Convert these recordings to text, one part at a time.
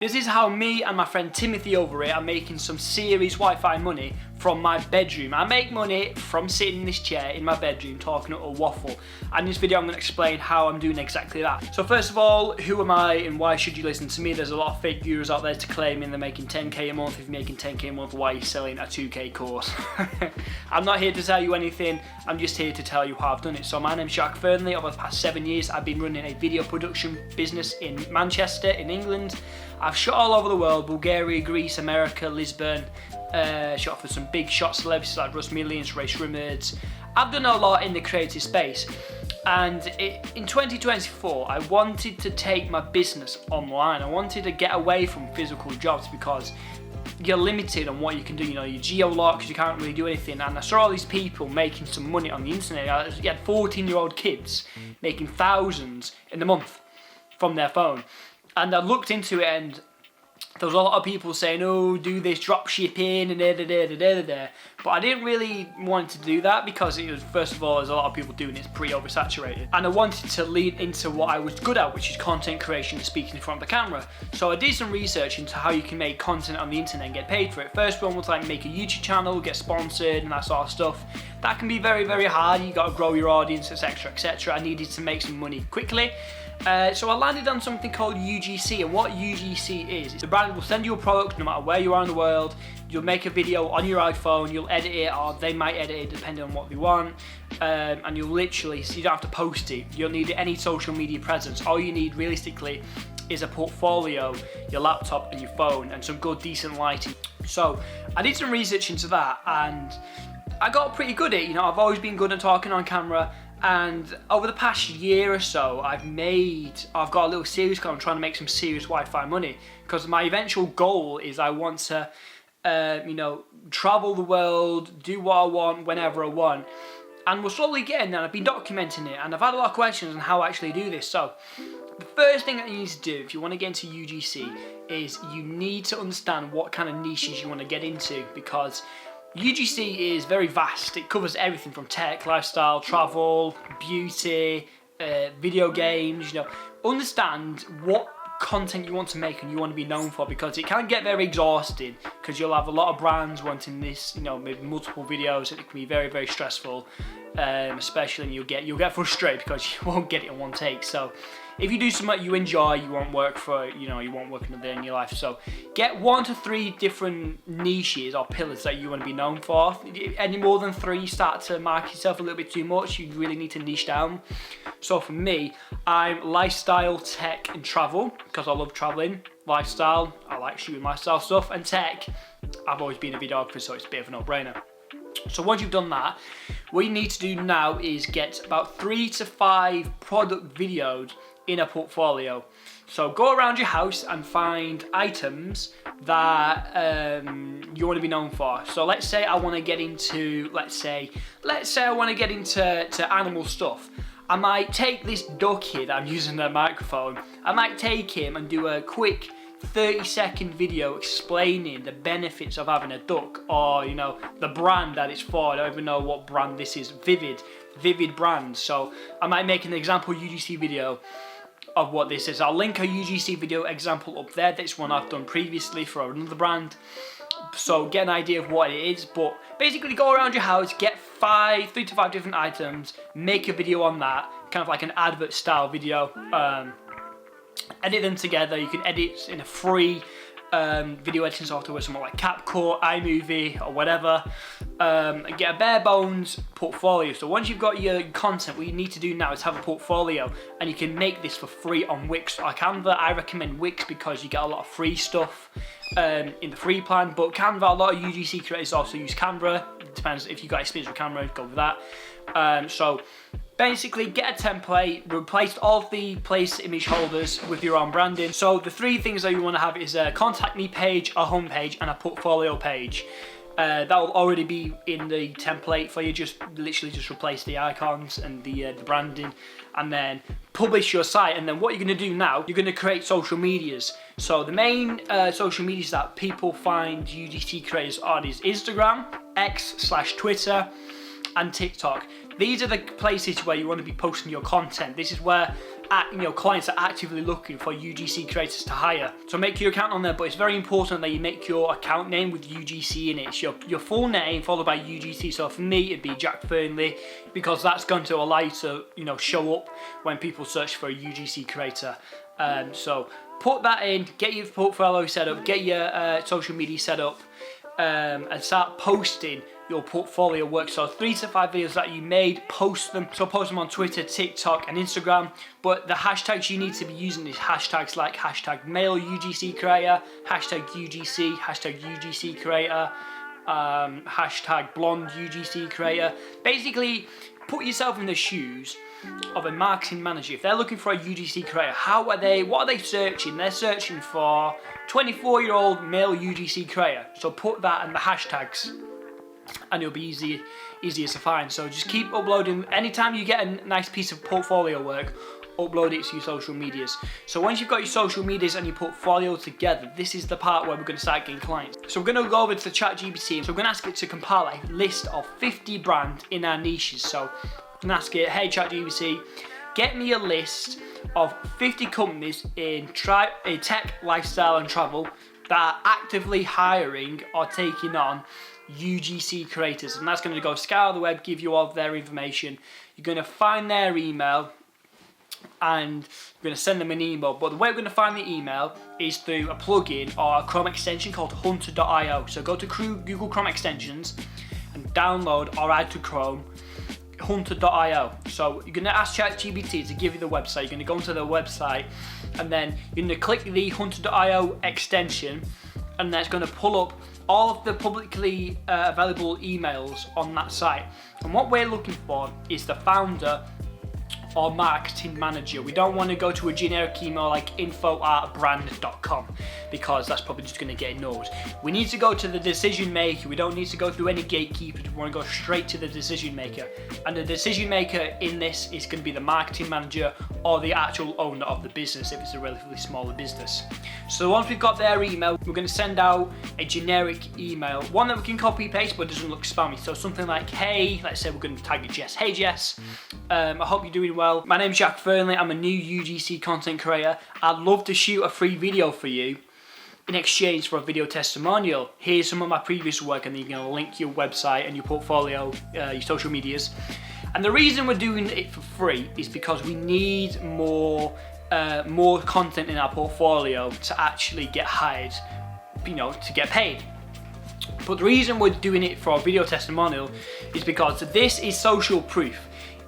This is how me and my friend Timothy over here are making some serious Wi-Fi money from my bedroom. I make money from sitting in this chair in my bedroom talking at a waffle. And in this video I'm going to explain how I'm doing exactly that. So first of all, who am I and why should you listen to me? There's a lot of fake gurus out there to claiming they're making 10k a month. If you're making 10k a month, why are you selling a 2k course? I'm not here to tell you anything, I'm just here to tell you how I've done it. So my name's Jack. Over the past 7 years I've been running a video production business in Manchester in England. I've shot all over the world: Bulgaria, Greece, America, Lisbon. Shot for some big shot celebrities like Russ Millions, Ray Shrimmards. I've done a lot in the creative space, and in 2024 I wanted to take my business online. I wanted to get away from physical jobs because you're limited on what you can do. You know, you're geo-locked, you can't really do anything. And I saw all these people making some money on the internet. You had 14-year-old kids making thousands in a month from their phone. And I looked into it, and there was a lot of people saying, oh, do this drop shipping and da. But I didn't really want to do that because it was, first of all, there's a lot of people doing it, it's pretty oversaturated. And I wanted to lead into what I was good at, which is content creation and speaking in front of the camera. So I did some research into how you can make content on the internet and get paid for it. First one was like make a YouTube channel, get sponsored and that sort of stuff. That can be very, very hard. You got to grow your audience, etc., etc. I needed to make some money quickly. So I landed on something called UGC, and what UGC is, the brand will send you a product no matter where you are in the world. You'll make a video on your iPhone, you'll edit it, or they might edit it depending on what they want, and you'll literally, so you don't have to post it, you don't need any social media presence. All you need realistically is a portfolio, your laptop and your phone, and some good decent lighting. So I did some research into that, and I got pretty good at it. You know, I've always been good at talking on camera. And over the past year or so, I've got a little series called I'm trying to make some serious Wi-Fi money, because my eventual goal is I want to, you know, travel the world, do what I want, whenever I want. And we're slowly getting there. I've been documenting it, and I've had a lot of questions on how I actually do this. So the first thing that you need to do if you want to get into UGC is you need to understand what kind of niches you want to get into, because UGC is very vast. It covers everything from tech, lifestyle, travel, beauty, video games. You know, understand what content you want to make and you want to be known for, because it can get very exhausting, because you'll have a lot of brands wanting this, you know, maybe multiple videos, and it can be very, very stressful, especially, and you'll get frustrated because you won't get it in one take. So if you do something you enjoy, you won't work for, you know, you won't work another day in your life. So get 1 to 3 different niches or pillars that you want to be known for. Any more than 3, start to market yourself a little bit too much. You really need to niche down. So for me, I'm lifestyle, tech and travel, because I love traveling. Lifestyle, I like shooting lifestyle stuff, and tech, I've always been a videographer, so it's a bit of a no-brainer. So once you've done that, what you need to do now is get about 3 to 5 product videos in a portfolio. So go around your house and find items that you want to be known for. So let's say I want to get into, let's say I want to get into animal stuff. I might take this duck here that I'm using the microphone, I might take him and do a quick 30-second video explaining the benefits of having a duck, or, you know, the brand that it's for. I don't even know what brand this is. Vivid brand. So I might make an example UGC video of what this is. I'll link a UGC video example up there. This one I've done previously for another brand, so get an idea of what it is. But basically, go around your house, get 3 to 5 different items, make a video on that, kind of like an advert style video. Edit them together. You can edit in a free video editing software with something like CapCut, iMovie or whatever, and get a bare bones portfolio. So once you've got your content, what you need to do now is have a portfolio, and you can make this for free on Wix or Canva. I recommend Wix because you get a lot of free stuff in the free plan, but Canva, a lot of UGC creators also use Canva. It depends if you've got experience with Canva, go with that. So basically, get a template, replace all of the place image holders with your own branding. So the 3 things that you want to have is a contact me page, a home page, and a portfolio page. That will already be in the template for you. Literally just replace the icons and the branding, and then publish your site. And then what you're going to do now, you're going to create social medias. So the main social medias that people find UGC creators on is Instagram, X/Twitter, and TikTok. These are the places where you want to be posting your content. This is where clients are actively looking for UGC creators to hire. So make your account on there, but it's very important that you make your account name with UGC in it. It's your full name followed by UGC. So for me, it'd be Jack Fernley, because that's going to allow you to show up when people search for a UGC creator. So put that in, get your portfolio set up, get your social media set up, and start posting your portfolio work. So 3 to 5 videos that you made, post them. So post them on Twitter, TikTok, and Instagram. But the hashtags you need to be using is hashtags like hashtag male UGC creator, hashtag UGC creator, hashtag blonde UGC creator. Basically, put yourself in the shoes of a marketing manager. If they're looking for a UGC creator, what are they searching? They're searching for 24-year-old male UGC creator. So put that in the hashtags, and it'll be easier to find. So just keep uploading. Anytime you get a nice piece of portfolio work, upload it to your social medias. So once you've got your social medias and your portfolio together, this is the part where we're going to start getting clients. So we're going to go over to ChatGPT. So we're going to ask it to compile a list of 50 brands in our niches. So I'm going to ask it, hey ChatGPT, get me a list of 50 companies in tech, lifestyle and travel that are actively hiring or taking on UGC creators. And that's going to go scour the web, give you all of their information. You're going to find their email and you're going to send them an email. But the way we're going to find the email is through a plugin or a Chrome extension called hunter.io. So go to Google Chrome extensions and download or add to Chrome hunter.io. So you're going to ask ChatGPT to give you the website. You're going to go into the website and then you're going to click the hunter.io extension, and that's going to pull up all of the publicly available emails on that site. And what we're looking for is the founder or marketing manager. We don't want to go to a generic email like info@brand.com, because that's probably just going to get ignored. We need to go to the decision maker. We don't need to go through any gatekeepers. We want to go straight to the decision maker. And the decision maker in this is going to be the marketing manager or the actual owner of the business if it's a relatively smaller business. So once we've got their email, we're going to send out a generic email, one that we can copy paste but doesn't look spammy. So something like, hey, let's say we're going to tag it Jess. Hey Jess, I hope you're doing well. My name's Jack Fernley. I'm a new UGC content creator. I'd love to shoot a free video for you in exchange for a video testimonial. Here's some of my previous work, and then you're going to link your website and your portfolio, your social medias. And the reason we're doing it for free is because we need more content in our portfolio to actually get hired, to get paid. But the reason we're doing it for a video testimonial is because this is social proof.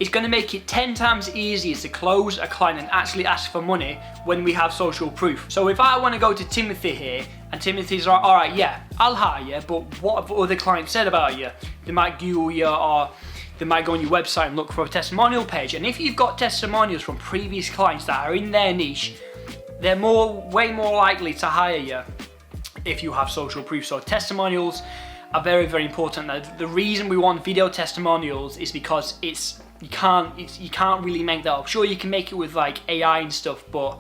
It's going to make it 10 times easier to close a client and actually ask for money when we have social proof. So if I want to go to Timothy here, and Timothy's like, all right, yeah, I'll hire you, but what have other clients said about you? They might Google you, or they might go on your website and look for a testimonial page. And if you've got testimonials from previous clients that are in their niche, they're way more likely to hire you if you have social proof. So testimonials are very, very important. Now, the reason we want video testimonials is because you can't really make that up. Sure, you can make it with like AI and stuff, but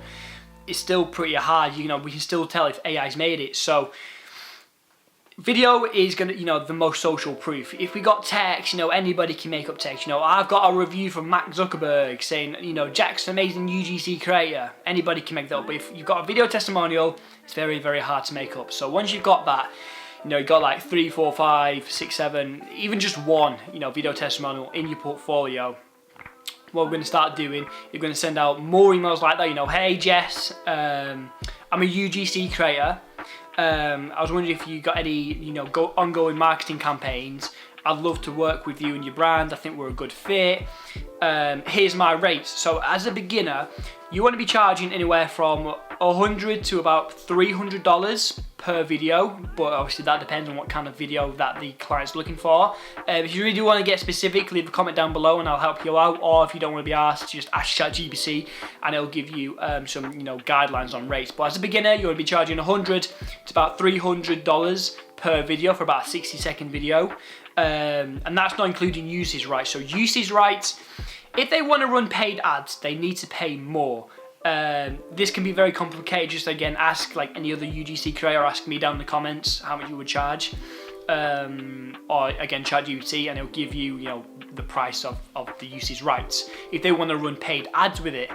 it's still pretty hard. We can still tell if AI's made it. So video is gonna, the most social proof. If we got text, anybody can make up text. I've got a review from Mark Zuckerberg saying, Jack's an amazing UGC creator. Anybody can make that up. But if you've got a video testimonial, it's very, very hard to make up. So once you've got that, you've got like 3, 4, 5, 6, 7, even just one, video testimonial in your portfolio. What we're going to start doing, you're going to send out more emails like that. Hey Jess, I'm a UGC creator. I was wondering if you got any, ongoing marketing campaigns. I'd love to work with you and your brand. I think we're a good fit. Here's my rates. So as a beginner, you want to be charging anywhere from $100 to about $300 per video, but obviously that depends on what kind of video that the client's looking for. If you really do want to get specific, leave a comment down below and I'll help you out. Or if you don't want to be asked, just ask ChatGPT and it'll give you some guidelines on rates. But as a beginner, you want to be charging $100 to about $300 per video for about a 60-second video. And that's not including usage rights. So usage rights, if they want to run paid ads, they need to pay more. This can be very complicated. Just again, ask like any other UGC creator, ask me down in the comments how much you would charge. Or again, ChatGPT, and it'll give you, the price of the usage rights if they want to run paid ads with it.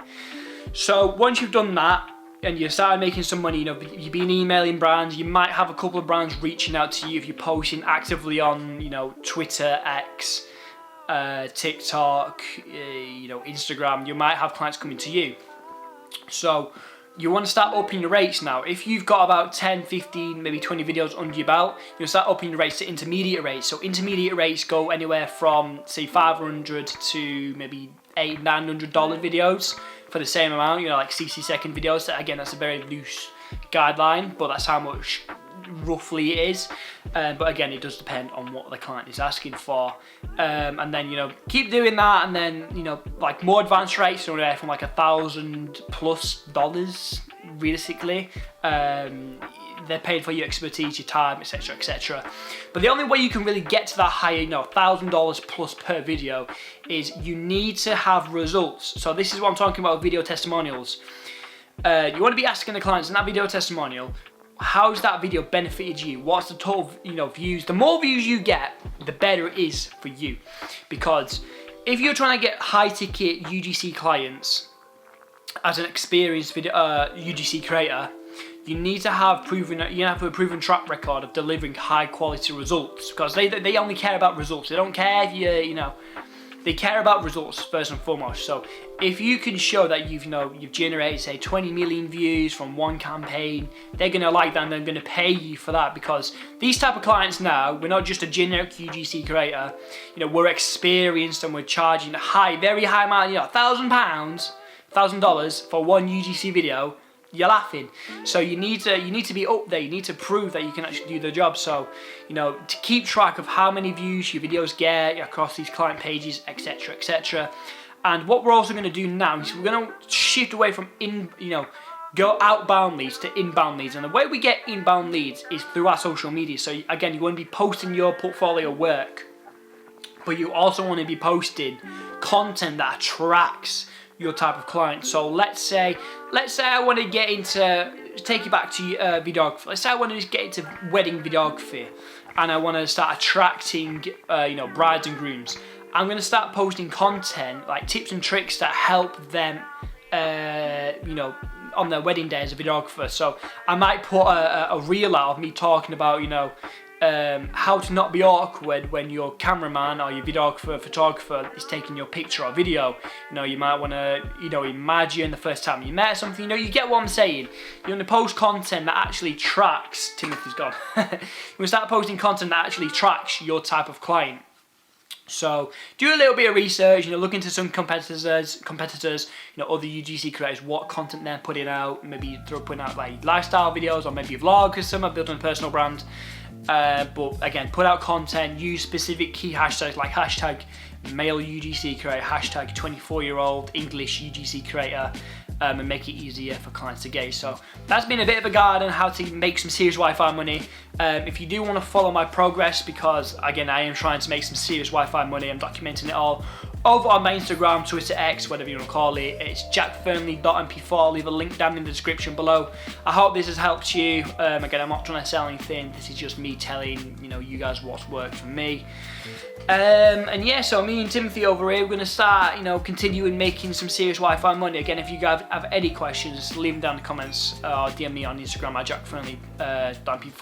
So once you've done that, and you started making some money, you've been emailing brands, you might have a couple of brands reaching out to you if you're posting actively on, Twitter, X, TikTok, Instagram. You might have clients coming to you. So you want to start upping your rates now. If you've got about 10, 15, maybe 20 videos under your belt, you'll start upping your rates to intermediate rates. So intermediate rates go anywhere from, say, $500 to maybe $800, $900 videos for the same amount, like 60 second videos. Again, that's a very loose guideline, but that's how much roughly it is. But again, it does depend on what the client is asking for. And then, keep doing that, and then, like more advanced rates, anywhere from like $1,000+ realistically. They're paid for your expertise, your time, etc, etc. But the only way you can really get to that higher, $1,000+ per video is you need to have results. So this is what I'm talking about with video testimonials. You want to be asking the clients in that video testimonial, how's that video benefited you? What's the total, views? The more views you get, the better it is for you. Because if you're trying to get high ticket UGC clients as an experienced video UGC creator, you need to have a proven track record of delivering high quality results, because they only care about results. They don't care if they care about results first and foremost. So if you can show that you've generated, say, 20 million views from one campaign, they're gonna like that and they're gonna pay you for that, because these type of clients now, we're not just a generic UGC creator, we're experienced and we're charging very high amount, $1,000 for one UGC video. You're laughing. So you need to be up there. You need to prove that you can actually do the job. So, to keep track of how many views your videos get across these client pages, etc, etc. And what we're also going to do now is we're going to shift away from go outbound leads to inbound leads. And the way we get inbound leads is through our social media. So again, you want to be posting your portfolio work, but you also want to be posting content that attracts your type of client. So let's say I want to get into, take you back to videography. Let's say I want to just get into wedding videography, and I want to start attracting brides and grooms. I'm going to start posting content like tips and tricks that help them on their wedding day as a videographer. So I might put a reel out of me talking about how to not be awkward when your cameraman or your videographer, photographer is taking your picture or video. You might want to, imagine the first time you met something. You get what I'm saying. You want to post content that actually tracks. Timothy's gone. You want to start posting content that actually tracks your type of client. So do a little bit of research, look into some competitors, other UGC creators, what content they're putting out. Maybe they're putting out like lifestyle videos, or maybe a vlog, because some are building a personal brand. But again, put out content, use specific key hashtags like hashtag male UGC creator, hashtag 24-year-old English UGC creator, and make it easier for clients to gauge. So that's been a bit of a guide on how to make some serious Wi-Fi money. If you do want to follow my progress, because again, I am trying to make some serious Wi-Fi money, I'm documenting it all over on my Instagram, Twitter, X, whatever you want to call it. It's jackfernley.mp4. Leave a link down in the description below. I hope this has helped you. Again, I'm not trying to sell anything. This is just me telling you guys what's worked for me. And yeah, so me and Timothy over here, we're going to start continuing making some serious Wi-Fi money. Again, if you guys have any questions, leave them down in the comments, or DM me on Instagram at jackfernley.mp4.